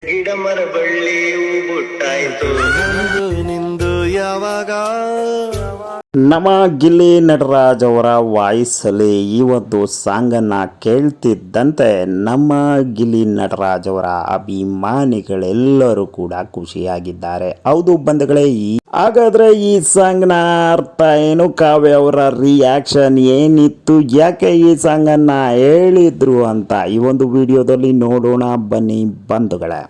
ಗಿಡ ಮರ ಬಳ್ಳಿ ಹೂ ಬುಟ್ಟಾಯ್ತು ನಿಂದು ಯಾವಾಗ. ನಮ್ಮ ಗಿಲ್ಲಿ ನಟರಾಜ್ ಅವರ ವಾಯ್ಸಲ್ಲಿ ಈ ಒಂದು ಸಾಂಗನ್ನು ಕೇಳ್ತಿದ್ದಂತೆ ನಮ್ಮ ಗಿಲ್ಲಿ ನಟರಾಜ್ ಅವರ ಅಭಿಮಾನಿಗಳೆಲ್ಲರೂ ಕೂಡ ಖುಷಿಯಾಗಿದ್ದಾರೆ. ಹೌದು ಬಂಧುಗಳೇ, ಹಾಗಾದ್ರೆ ಈ ಸಾಂಗ್ನ ಅರ್ಥ ಏನು, ಕಾವ್ಯ ಅವರ ರಿಯಾಕ್ಷನ್ ಏನಿತ್ತು, ಯಾಕೆ ಈ ಸಾಂಗನ್ನು ಹೇಳಿದ್ರು ಅಂತ ಈ ಒಂದು ವಿಡಿಯೋದಲ್ಲಿ ನೋಡೋಣ ಬನ್ನಿ ಬಂಧುಗಳೇ.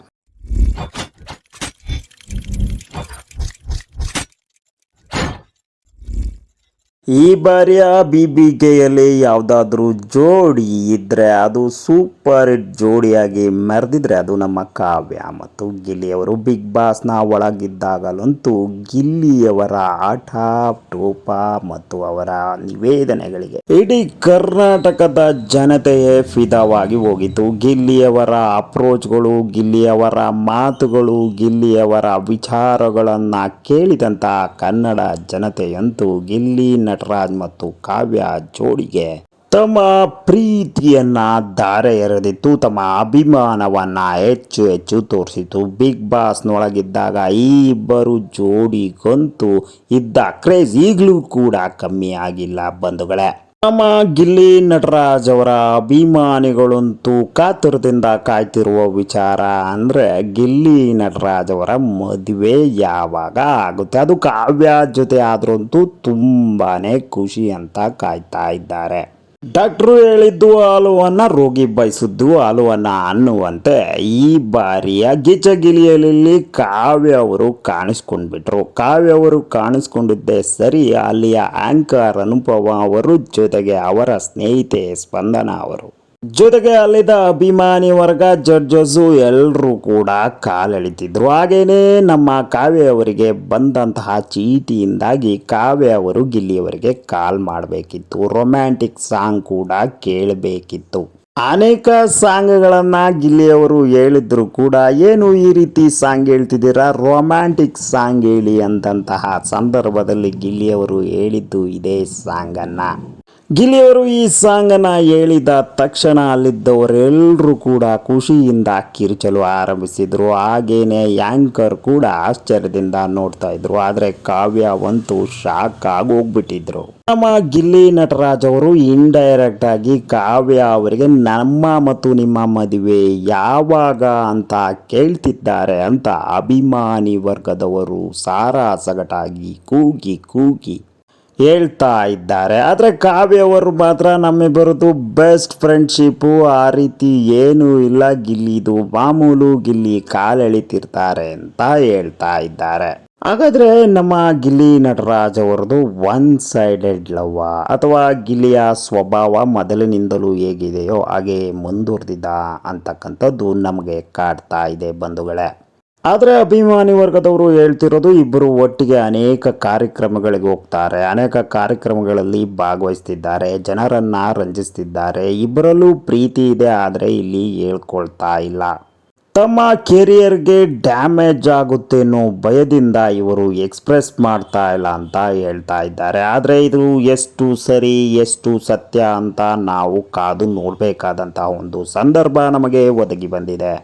ಈ ಬಾರಿಯ BBKಯಲ್ಲಿ ಯಾವುದಾದ್ರೂ ಜೋಡಿ ಇದ್ದರೆ ಅದು ಸೂಪರ್ ಹಿಟ್ ಜೋಡಿಯಾಗಿ ಮೆರೆದಿದ್ರೆ ಅದು ನಮ್ಮ ಕಾವ್ಯ ಮತ್ತು ಗಿಲ್ಲಿಯವರು. ಬಿಗ್ ಬಾಸ್ನ ಒಳಗಿದ್ದಾಗಲಂತೂ ಗಿಲ್ಲಿಯವರ ಆಟ ಟೋಪ ಮತ್ತು ಅವರ ನಿವೇದನೆಗಳಿಗೆ ಇಡೀ ಕರ್ನಾಟಕದ ಜನತೆಯೇ ಫಿದಾವಾಗಿ ಹೋಗಿತ್ತು. ಗಿಲ್ಲಿಯವರ ಅಪ್ರೋಚ್ಗಳು, ಗಿಲ್ಲಿಯವರ ಮಾತುಗಳು, ಗಿಲ್ಲಿಯವರ ವಿಚಾರಗಳನ್ನು ಕೇಳಿದಂಥ ಕನ್ನಡ ಜನತೆಯಂತೂ ಗಿಲ್ಲಿ ನಟರಾಜ್ ಮತ್ತು ಕಾವ್ಯ ಜೋಡಿಗೆ ತಮ್ಮ ಪ್ರೀತಿಯನ್ನ ಧಾರೆ ಎರೆದಿತ್ತು, ತಮ್ಮ ಅಭಿಮಾನವನ್ನ ಹೆಚ್ಚು ಹೆಚ್ಚು ತೋರಿಸಿತು. ಬಿಗ್ ಬಾಸ್ನೊಳಗಿದ್ದಾಗ ಈ ಇಬ್ಬರು ಜೋಡಿಗಂತೂ ಇದ್ದ ಕ್ರೇಜ್ ಈಗಲೂ ಕೂಡ ಕಮ್ಮಿ ಆಗಿಲ್ಲ ಬಂಧುಗಳೇ. ನಮ್ಮ ಗಿಲ್ಲಿ ನಟರಾಜ್ ಅವರ ಅಭಿಮಾನಿಗಳಂತೂ ಕಾತುರದಿಂದ ಕಾಯ್ತಿರುವ ವಿಚಾರ ಅಂದರೆ ಗಿಲ್ಲಿ ನಟರಾಜ್ ಅವರ ಮದುವೆ ಯಾವಾಗ ಆಗುತ್ತೆ, ಅದು ಕಾವ್ಯ ಜೊತೆ ಆದ್ರಂತೂ ತುಂಬಾನೇ ಖುಷಿ ಅಂತ ಕಾಯ್ತಾ ಇದ್ದಾರೆ. ಡಾಕ್ಟ್ರು ಹೇಳಿದ್ದು ಹಾಲುವನ್ನು, ರೋಗಿ ಬಯಸಿದ್ದು ಹಾಲುವನ್ನು ಅನ್ನುವಂತೆ ಈ ಬಾರಿಯ ಗಿಚ್ಚಗಿಲಿಯಲ್ಲಿ ಕಾವ್ಯ ಅವರು ಕಾಣಿಸ್ಕೊಂಡ್ಬಿಟ್ರು. ಕಾವ್ಯ ಅವರು ಕಾಣಿಸ್ಕೊಂಡಿದ್ದೇ ಸರಿ, ಅಲ್ಲಿಯ ಆಂಕರ್ ಅನುಪಮ ಅವರು, ಜೊತೆಗೆ ಅವರ ಸ್ನೇಹಿತೆ ಸ್ಪಂದನ ಅವರು, ಜೊತೆಗೆ ಅಲ್ಲಿದ್ದ ಅಭಿಮಾನಿ ವರ್ಗ, ಜಡ್ಜಸ್ಸು ಎಲ್ಲರೂ ಕೂಡ ಕಾಲೆಳಿತಿದ್ರು. ಹಾಗೇನೇ ನಮ್ಮ ಕಾವ್ಯ ಅವರಿಗೆ ಬಂದಂತಹ ಚೀಟಿಯಿಂದಾಗಿ ಕಾವ್ಯ ಅವರು ಗಿಲ್ಲಿಯವರಿಗೆ ಕಾಲ್ ಮಾಡಬೇಕಿತ್ತು. ರೊಮ್ಯಾಂಟಿಕ್ ಸಾಂಗ್ ಕೂಡ ಕೇಳಬೇಕಿತ್ತು. ಅನೇಕ ಸಾಂಗ್ಗಳನ್ನು ಗಿಲ್ಲಿಯವರು ಹೇಳಿದ್ರು ಕೂಡ, ಏನು ಈ ರೀತಿ ಸಾಂಗ್ ಹೇಳ್ತಿದ್ದೀರಾ, ರೊಮ್ಯಾಂಟಿಕ್ ಸಾಂಗ್ ಹೇಳಿ ಅಂತಹ ಸಂದರ್ಭದಲ್ಲಿ ಗಿಲ್ಲಿಯವರು ಹೇಳಿದ್ದು ಇದೇ ಸಾಂಗನ್ನು. ಗಿಲ್ಲಿಯವರು ಈ ಸಾಂಗನ್ನು ಹೇಳಿದ ತಕ್ಷಣ ಅಲ್ಲಿದ್ದವರೆಲ್ಲರೂ ಕೂಡ ಖುಷಿಯಿಂದ ಕಿರುಚಲು ಆರಂಭಿಸಿದರು. ಹಾಗೇನೆ ಆ್ಯಂಕರ್ ಕೂಡ ಆಶ್ಚರ್ಯದಿಂದ ನೋಡ್ತಾ ಇದ್ರು. ಆದರೆ ಕಾವ್ಯ ಅಂತೂ ಶಾಕ್ ಆಗೋಗ್ಬಿಟ್ಟಿದ್ರು. ನಮ್ಮ ಗಿಲ್ಲಿ ನಟರಾಜ್ ಅವರು ಇಂಡೈರೆಕ್ಟ್ ಆಗಿ ಕಾವ್ಯ ಅವರಿಗೆ ನಮ್ಮ ಮತ್ತು ನಿಮ್ಮ ಮದುವೆ ಯಾವಾಗ ಅಂತ ಕೇಳ್ತಿದ್ದಾರೆ ಅಂತ ಅಭಿಮಾನಿ ವರ್ಗದವರು ಸಾರಾಸಗಟಾಗಿ ಕೂಗಿ ಕೂಗಿ ಹೇಳ್ತಾ ಇದ್ದಾರೆ. ಆದರೆ ಕಾವ್ಯ ಅವರು ಮಾತ್ರ ನಮ್ಮಿಬ್ಬರದು ಬೆಸ್ಟ್ ಫ್ರೆಂಡ್ಶಿಪ್ಪು, ಆ ರೀತಿ ಏನೂ ಇಲ್ಲ, ಗಿಲ್ಲಿದು ಮಾಮೂಲು, ಗಿಲ್ಲಿ ಕಾಲೆಳಿತಿರ್ತಾರೆ ಅಂತ ಹೇಳ್ತಾ ಇದ್ದಾರೆ. ಹಾಗಾದರೆ ನಮ್ಮ ಗಿಲ್ಲಿ ನಟರಾಜ್ ಅವರದು ಒನ್ ಸೈಡೆಡ್ ಲವ್ ಅಥವಾ ಗಿಲ್ಲಿಯ ಸ್ವಭಾವ ಮೊದಲಿನಿಂದಲೂ ಹೇಗಿದೆಯೋ ಹಾಗೆ ಮುಂದುವರೆದಿದ್ದ ಅಂತಕ್ಕಂಥದ್ದು ನಮಗೆ ಕಾಡ್ತಾ ಇದೆ ಬಂಧುಗಳೇ. ಆದರೆ ಅಭಿಮಾನಿ ವರ್ಗದವರು ಹೇಳ್ತಿರೋದು, ಇಬ್ಬರು ಒಟ್ಟಿಗೆ ಅನೇಕ ಕಾರ್ಯಕ್ರಮಗಳಿಗೆ ಹೋಗ್ತಾರೆ, ಅನೇಕ ಕಾರ್ಯಕ್ರಮಗಳಲ್ಲಿ ಭಾಗವಹಿಸ್ತಿದ್ದಾರೆ, ಜನರನ್ನು ರಂಜಿಸ್ತಿದ್ದಾರೆ, ಇಬ್ಬರಲ್ಲೂ ಪ್ರೀತಿ ಇದೆ, ಆದರೆ ಇಲ್ಲಿ ಹೇಳ್ಕೊಳ್ತಾ ಇಲ್ಲ. ತಮ್ಮ ಕೆರಿಯರ್ಗೆ ಡ್ಯಾಮೇಜ್ ಆಗುತ್ತೆ ಅನ್ನೋ ಭಯದಿಂದ ಇವರು ಎಕ್ಸ್ಪ್ರೆಸ್ ಮಾಡ್ತಾ ಇಲ್ಲ ಅಂತ ಹೇಳ್ತಾ ಇದ್ದಾರೆ. ಆದರೆ ಇದು ಎಷ್ಟು ಸರಿ ಎಷ್ಟು ಸತ್ಯ ಅಂತ ನಾವು ಕಾದು ನೋಡಬೇಕಾದಂತಹ ಒಂದು ಸಂದರ್ಭ ನಮಗೆ ಒದಗಿ ಬಂದಿದೆ.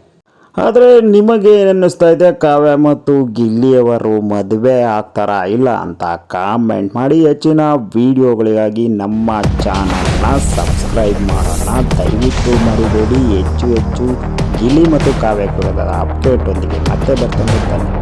ಆದರೆ ನಿಮಗೆ ಅನ್ನಿಸ್ತಾ ಇದೆ, ಕಾವ್ಯ ಮತ್ತು ಗಿಲ್ಲಿಯವರು ಮದುವೆ ಆಗ್ತಾರಾ ಇಲ್ಲ ಅಂತ ಕಾಮೆಂಟ್ ಮಾಡಿ. ಹೆಚ್ಚಿನ ವಿಡಿಯೋಗಳಿಗಾಗಿ ನಮ್ಮ ಚಾನಲ್ನ ಸಬ್ಸ್ಕ್ರೈಬ್ ಮಾಡೋಣ ದಯವಿಟ್ಟು ಮರಿಬೇಡಿ. ಹೆಚ್ಚು ಹೆಚ್ಚು ಗಿಲ್ಲಿ ಮತ್ತು ಕಾವ್ಯ ಕೂಡ ಅಪ್ಡೇಟ್ ಒಂದಿಗೆ ಮತ್ತೆ ಬರ್ತೇನೆ.